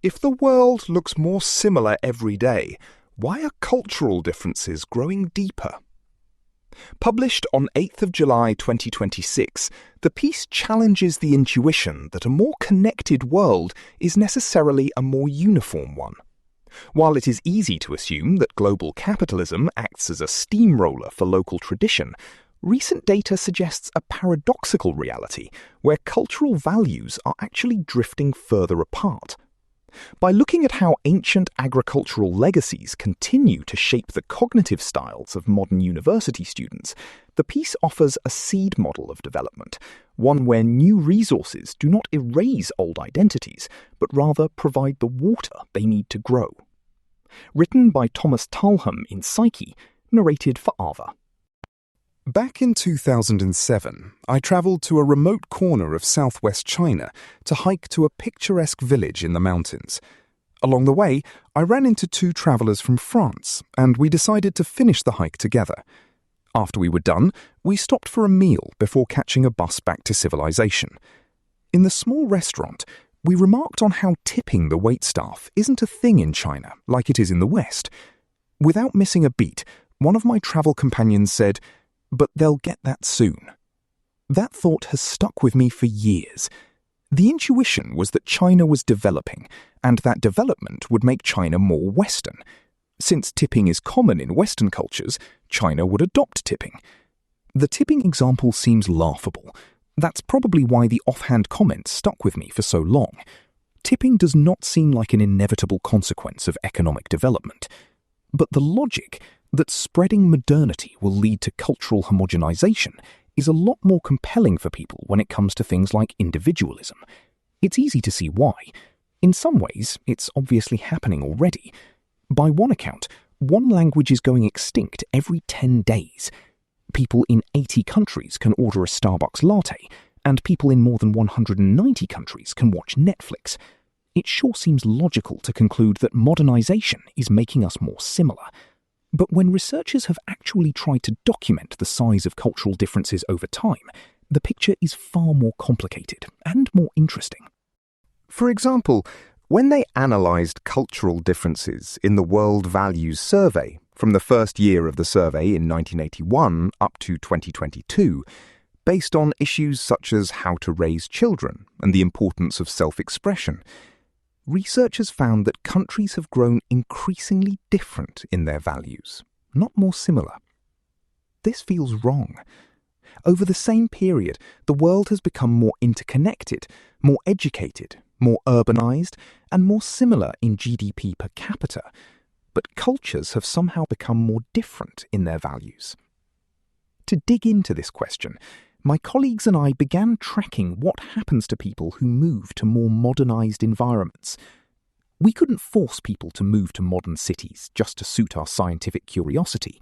If the world looks more similar every day, why are cultural differences growing deeper? Published on 8th of July 2026, the piece challenges the intuition that a more connected world is necessarily a more uniform one. While it is easy to assume that global capitalism acts as a steamroller for local tradition, recent data suggests a paradoxical reality where cultural values are actually drifting further apart. By looking at how ancient agricultural legacies continue to shape the cognitive styles of modern university students, the piece offers a seed model of development, one where new resources do not erase old identities, but rather provide the water they need to grow. Written by Thomas Talham in Psyche, narrated for Ava. Back in 2007, I travelled to a remote corner of southwest China to hike to a picturesque village in the mountains. Along the way, I ran into two travellers from France, and we decided to finish the hike together. After we were done, we stopped for a meal before catching a bus back to civilization. In the small restaurant, we remarked on how tipping the waitstaff isn't a thing in China like it is in the West. Without missing a beat, one of my travel companions said, "But they'll get that soon." That thought has stuck with me for years. The intuition was that China was developing, and that development would make China more Western. Since tipping is common in Western cultures, China would adopt tipping. The tipping example seems laughable. That's probably why the offhand comment stuck with me for so long. Tipping does not seem like an inevitable consequence of economic development. But the logic that spreading modernity will lead to cultural homogenization is a lot more compelling for people when it comes to things like individualism. It's easy to see why. In some ways, it's obviously happening already. By one account, one language is going extinct every 10 days. People in 80 countries can order a Starbucks latte, and people in more than 190 countries can watch Netflix. It sure seems logical to conclude that modernization is making us more similar. But when researchers have actually tried to document the size of cultural differences over time, the picture is far more complicated and more interesting. For example, when they analysed cultural differences in the World Values Survey from the first year of the survey in 1981 up to 2022, based on issues such as how to raise children and the importance of self-expression, researchers found that countries have grown increasingly different in their values, not more similar. This feels wrong. Over the same period, the world has become more interconnected, more educated, more urbanized, and more similar in GDP per capita, but cultures have somehow become more different in their values. To dig into this question, my colleagues and I began tracking what happens to people who move to more modernized environments. We couldn't force people to move to modern cities just to suit our scientific curiosity,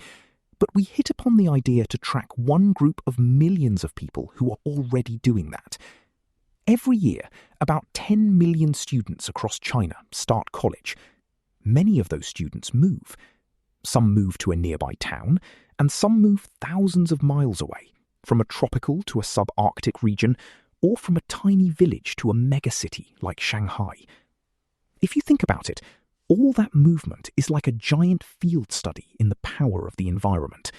but we hit upon the idea to track one group of millions of people who are already doing that. Every year, about 10 million students across China start college. Many of those students move. Some move to a nearby town, and some move thousands of miles away, from a tropical to a subarctic region, or from a tiny village to a megacity like Shanghai. If you think about it, all that movement is like a giant field study in the power of the environment.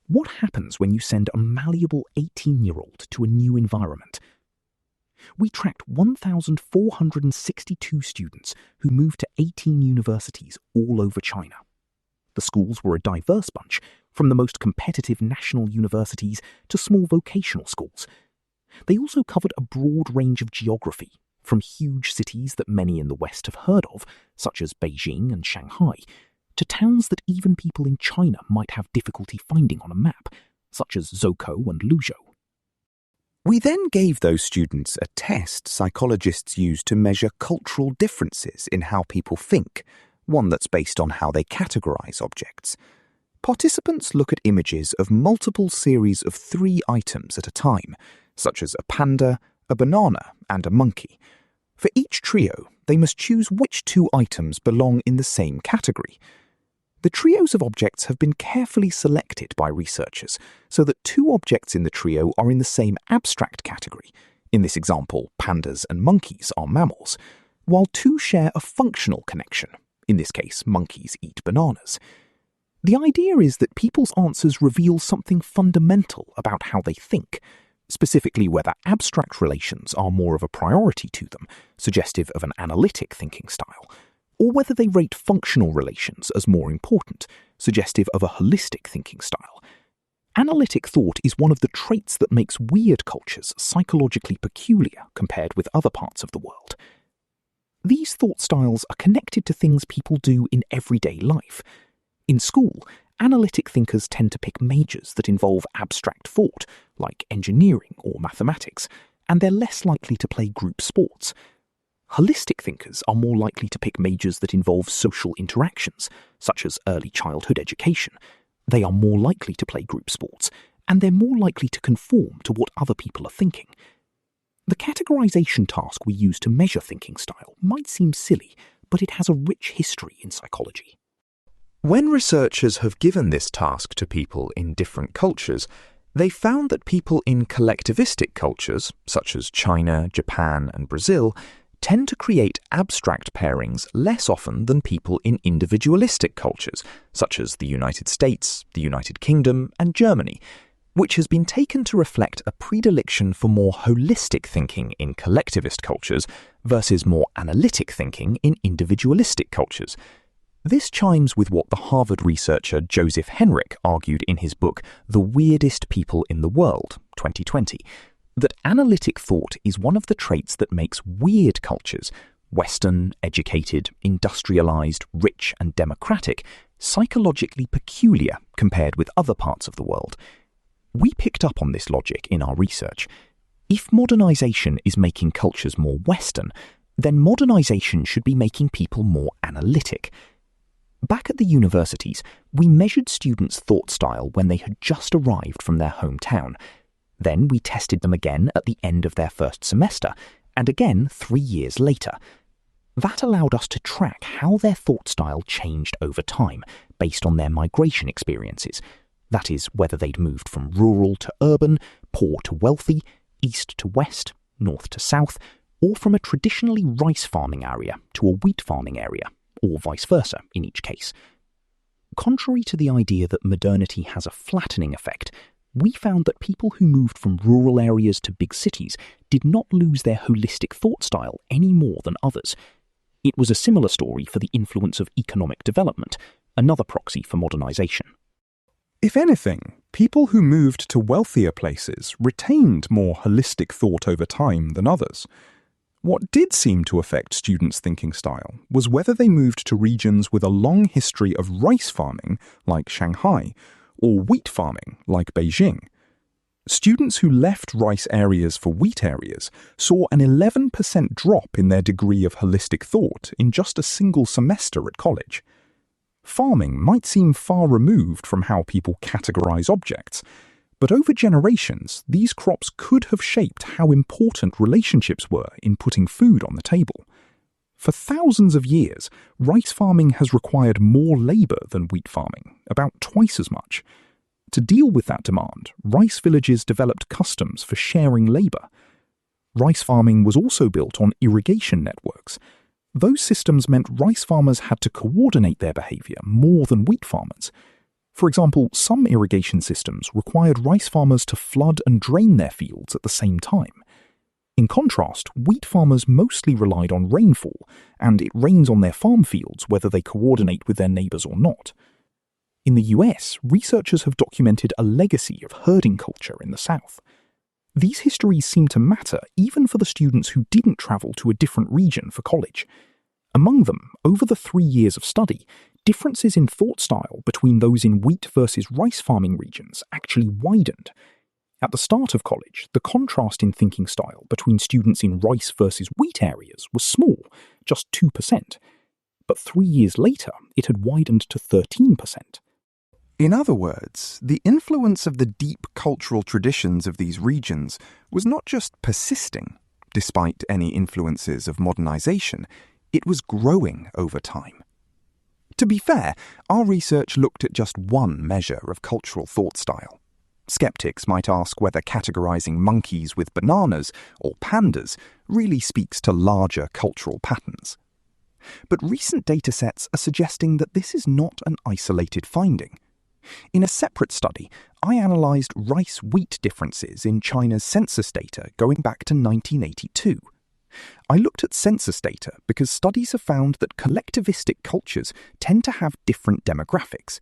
What happens when you send a malleable 18-year-old to a new environment? We tracked 1,462 students who moved to 18 universities all over China. The schools were a diverse bunch, from the most competitive national universities to small vocational schools. They also covered a broad range of geography, from huge cities that many in the West have heard of, such as Beijing and Shanghai, to towns that even people in China might have difficulty finding on a map, such as Zhoukou and Luzhou. We then gave those students a test psychologists use to measure cultural differences in how people think, one that's based on how they categorize objects. Participants look at images of multiple series of 3 items at a time, such as a panda, a banana, and a monkey. For each trio, they must choose which 2 items belong in the same category. The trios of objects have been carefully selected by researchers so that 2 objects in the trio are in the same abstract category. In this example, pandas and monkeys are mammals, while two share a functional connection. In this case, monkeys eat bananas. The idea is that people's answers reveal something fundamental about how they think, specifically whether abstract relations are more of a priority to them, suggestive of an analytic thinking style, or whether they rate functional relations as more important, suggestive of a holistic thinking style. Analytic thought is one of the traits that makes weird cultures psychologically peculiar compared with other parts of the world. These thought styles are connected to things people do in everyday life. In school, analytic thinkers tend to pick majors that involve abstract thought, like engineering or mathematics, and they're less likely to play group sports. Holistic thinkers are more likely to pick majors that involve social interactions, such as early childhood education. They are more likely to play group sports, and they're more likely to conform to what other people are thinking. The categorization task we use to measure thinking style might seem silly, but it has a rich history in psychology. When researchers have given this task to people in different cultures, they found that people in collectivistic cultures, such as China, Japan, and Brazil, tend to create abstract pairings less often than people in individualistic cultures, such as the United States, the United Kingdom, and Germany, which has been taken to reflect a predilection for more holistic thinking in collectivist cultures versus more analytic thinking in individualistic cultures. This chimes with what the Harvard researcher Joseph Henrich argued in his book The Weirdest People in the World, 2020, that analytic thought is one of the traits that makes weird cultures, Western, educated, industrialized, rich, and democratic, psychologically peculiar compared with other parts of the world. We picked up on this logic in our research. If modernization is making cultures more Western, then modernization should be making people more analytic. Back at the universities, we measured students' thought style when they had just arrived from their hometown. Then we tested them again at the end of their first semester, and again 3 years later. That allowed us to track how their thought style changed over time, based on their migration experiences. That is, whether they'd moved from rural to urban, poor to wealthy, east to west, north to south, or from a traditionally rice farming area to a wheat farming area, or vice versa in each case. Contrary to the idea that modernity has a flattening effect, we found that people who moved from rural areas to big cities did not lose their holistic thought style any more than others. It was a similar story for the influence of economic development, another proxy for modernization. If anything, people who moved to wealthier places retained more holistic thought over time than others. What did seem to affect students' thinking style was whether they moved to regions with a long history of rice farming, like Shanghai, or wheat farming, like Beijing. Students who left rice areas for wheat areas saw an 11% drop in their degree of holistic thought in just a single semester at college. Farming might seem far removed from how people categorize objects, but over generations, these crops could have shaped how important relationships were in putting food on the table. For thousands of years, rice farming has required more labor than wheat farming, about twice as much. To deal with that demand, rice villages developed customs for sharing labor. Rice farming was also built on irrigation networks. Those systems meant rice farmers had to coordinate their behavior more than wheat farmers. For example, some irrigation systems required rice farmers to flood and drain their fields at the same time. In contrast, wheat farmers mostly relied on rainfall, and it rains on their farm fields whether they coordinate with their neighbors or not. In the US, researchers have documented a legacy of herding culture in the South. These histories seem to matter even for the students who didn't travel to a different region for college. Among them, over the 3 years of study, differences in thought style between those in wheat versus rice farming regions actually widened. At the start of college, the contrast in thinking style between students in rice versus wheat areas was small, just 2%. But 3 years later, it had widened to 13%. In other words, the influence of the deep cultural traditions of these regions was not just persisting, despite any influences of modernization, it was growing over time. To be fair, our research looked at just one measure of cultural thought style. Skeptics might ask whether categorizing monkeys with bananas, or pandas, really speaks to larger cultural patterns. But recent datasets are suggesting that this is not an isolated finding. In a separate study, I analysed rice-wheat differences in China's census data going back to 1982. I looked at census data because studies have found that collectivistic cultures tend to have different demographics.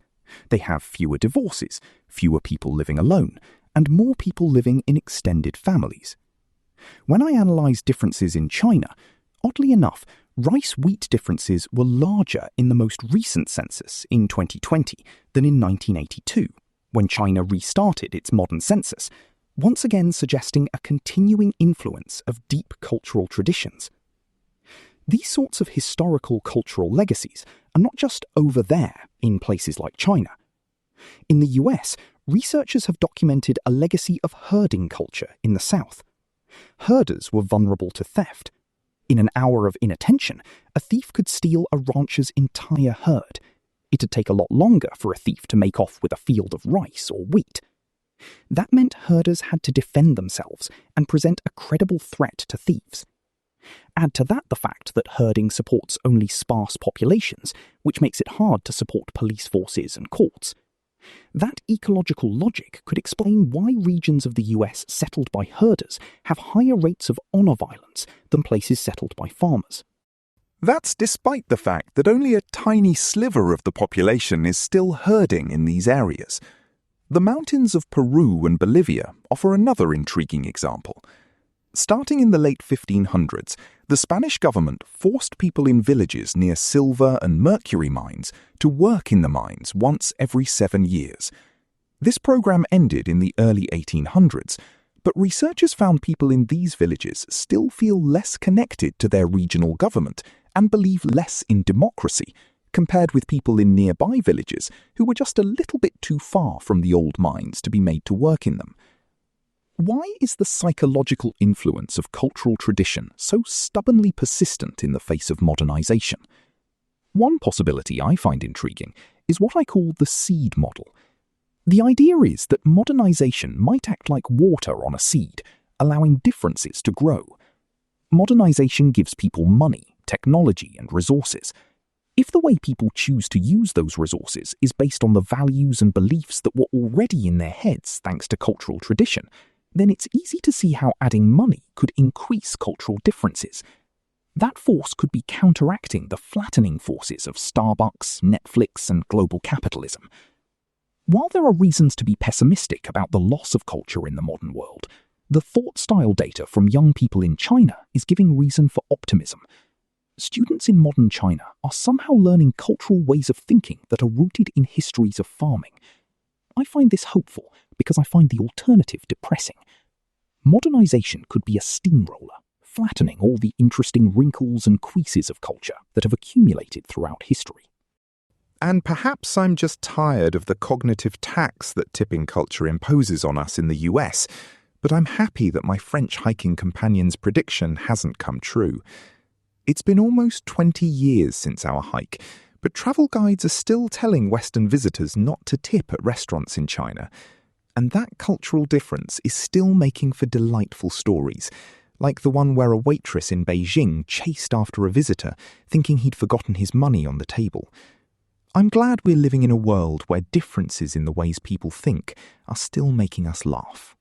They have fewer divorces, fewer people living alone, and more people living in extended families. When I analysed differences in China, oddly enough, rice-wheat differences were larger in the most recent census in 2020 than in 1982, when China restarted its modern census, once again suggesting a continuing influence of deep cultural traditions. These sorts of historical cultural legacies are not just over there in places like China. In the US, researchers have documented a legacy of herding culture in the South. Herders were vulnerable to theft. In an hour of inattention, a thief could steal a rancher's entire herd. It'd take a lot longer for a thief to make off with a field of rice or wheat. That meant herders had to defend themselves and present a credible threat to thieves. Add to that the fact that herding supports only sparse populations, which makes it hard to support police forces and courts. That ecological logic could explain why regions of the US settled by herders have higher rates of honor violence than places settled by farmers. That's despite the fact that only a tiny sliver of the population is still herding in these areas. The mountains of Peru and Bolivia offer another intriguing example. Starting in the late 1500s, the Spanish government forced people in villages near silver and mercury mines to work in the mines once every 7 years. This program ended in the early 1800s, but researchers found people in these villages still feel less connected to their regional government and believe less in democracy compared with people in nearby villages who were just a little bit too far from the old mines to be made to work in them. Why is the psychological influence of cultural tradition so stubbornly persistent in the face of modernization? One possibility I find intriguing is what I call the seed model. The idea is that modernization might act like water on a seed, allowing differences to grow. Modernization gives people money, technology, and resources. If the way people choose to use those resources is based on the values and beliefs that were already in their heads thanks to cultural tradition, then it's easy to see how adding money could increase cultural differences. That force could be counteracting the flattening forces of Starbucks, Netflix, and global capitalism. While there are reasons to be pessimistic about the loss of culture in the modern world, the thought-style data from young people in China is giving reason for optimism. Students in modern China are somehow learning cultural ways of thinking that are rooted in histories of farming. I find this hopeful because I find the alternative depressing. Modernization could be a steamroller, flattening all the interesting wrinkles and creases of culture that have accumulated throughout history. And perhaps I'm just tired of the cognitive tax that tipping culture imposes on us in the US, but I'm happy that my French hiking companion's prediction hasn't come true. It's been almost 20 years since our hike, but travel guides are still telling Western visitors not to tip at restaurants in China. And that cultural difference is still making for delightful stories, like the one where a waitress in Beijing chased after a visitor, thinking he'd forgotten his money on the table. I'm glad we're living in a world where differences in the ways people think are still making us laugh.